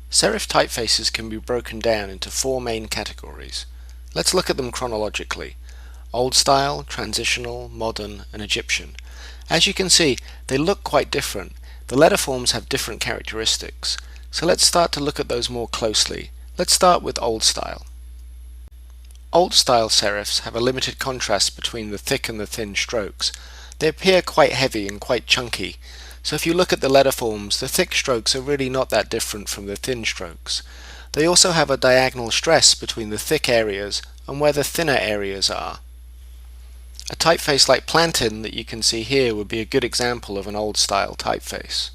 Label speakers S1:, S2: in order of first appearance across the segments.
S1: Serif typefaces can be broken down into four main categories. Let's look at them chronologically: Old Style, Transitional, Modern, and Egyptian. As you can see, they look quite different. The letterforms have different characteristics. So let's start to look at those more closely. Let's start with Old Style. Old Style serifs have a limited contrast between the thick and the thin strokes. They appear quite heavy and quite chunky. So if you look at the letterforms, the thick strokes are really not that different from the thin strokes. They also have a diagonal stress between the thick areas and where the thinner areas are. A typeface like Plantin that you can see here would be a good example of an Old Style typeface.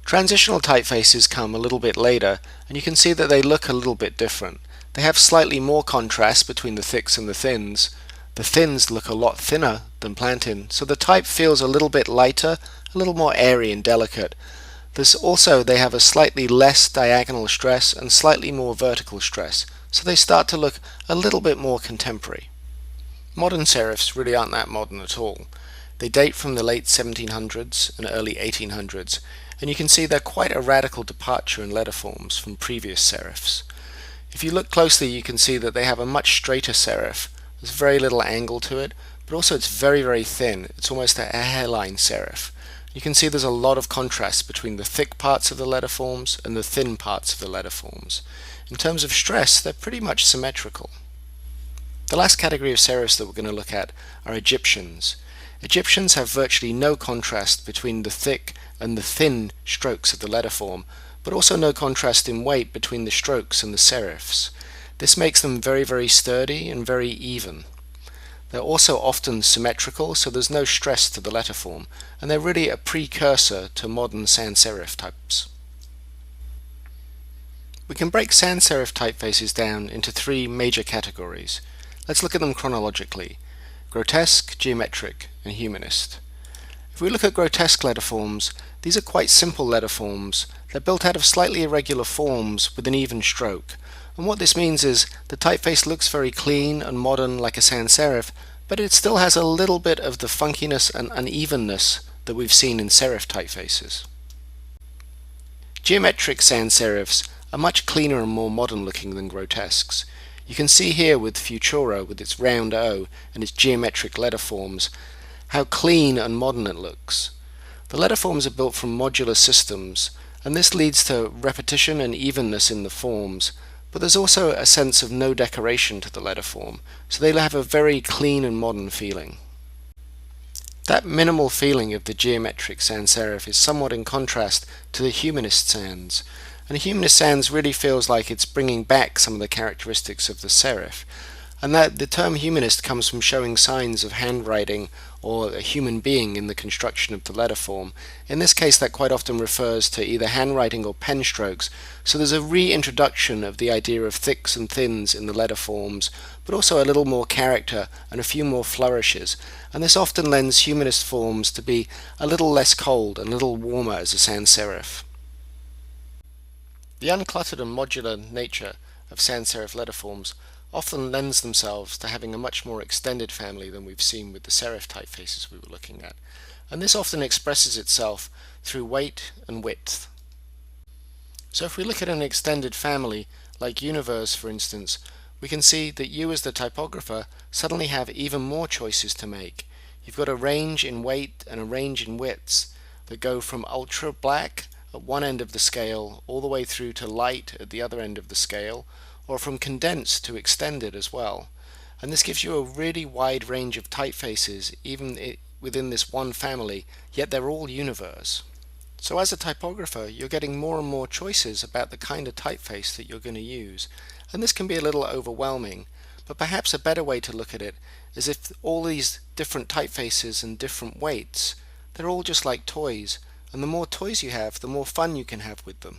S1: Transitional typefaces come a little bit later, and you can see that they look a little bit different. They have slightly more contrast between the thicks and the thins. The thins look a lot thinner than Plantin, so the type feels a little bit lighter, a little more airy and delicate. They have a slightly less diagonal stress and slightly more vertical stress, so they start to look a little bit more contemporary. Modern serifs really aren't that modern at all. They date from the late 1700s and early 1800s, and you can see they're quite a radical departure in letterforms from previous serifs. If you look closely, you can see that they have a much straighter serif. There's very little angle to it, but also it's very, very thin. It's almost a hairline serif. You can see there's a lot of contrast between the thick parts of the letterforms and the thin parts of the letterforms. In terms of stress, they're pretty much symmetrical. The last category of serifs that we're going to look at are Egyptians. Egyptians have virtually no contrast between the thick and the thin strokes of the letterform, but also no contrast in weight between the strokes and the serifs. This makes them very, very sturdy and very even. They're also often symmetrical, so there's no stress to the letterform, and they're really a precursor to modern sans serif types. We can break sans serif typefaces down into three major categories. Let's look at them chronologically: grotesque, geometric, and humanist. If we look at grotesque letterforms, these are quite simple letterforms. They're built out of slightly irregular forms with an even stroke. And what this means is the typeface looks very clean and modern like a sans serif, but it still has a little bit of the funkiness and unevenness that we've seen in serif typefaces. Geometric sans serifs are much cleaner and more modern looking than grotesques. You can see here with Futura, with its round O and its geometric letterforms, how clean and modern it looks. The letterforms are built from modular systems, and this leads to repetition and evenness in the forms, but there's also a sense of no decoration to the letterform, so they have a very clean and modern feeling. That minimal feeling of the geometric sans serif is somewhat in contrast to the humanist sans, and the humanist sans really feels like it's bringing back some of the characteristics of the serif, and that the term humanist comes from showing signs of handwriting or a human being in the construction of the letterform. In this case, that quite often refers to either handwriting or pen strokes, so there's a reintroduction of the idea of thicks and thins in the letterforms, but also a little more character and a few more flourishes, and this often lends humanist forms to be a little less cold and a little warmer as a sans serif. The uncluttered and modular nature of sans serif letterforms often lends themselves to having a much more extended family than we've seen with the serif typefaces we were looking at, and this often expresses itself through weight and width. So if we look at an extended family, like Universe for instance, we can see that you as the typographer suddenly have even more choices to make. You've got a range in weight and a range in widths that go from ultra black at one end of the scale all the way through to light at the other end of the scale, or from condensed to extended as well. And this gives you a really wide range of typefaces even within this one family, yet they're all Universe. So as a typographer, you're getting more and more choices about the kind of typeface that you're going to use, and this can be a little overwhelming, but perhaps a better way to look at it is if all these different typefaces and different weights, they're all just like toys, and the more toys you have, the more fun you can have with them.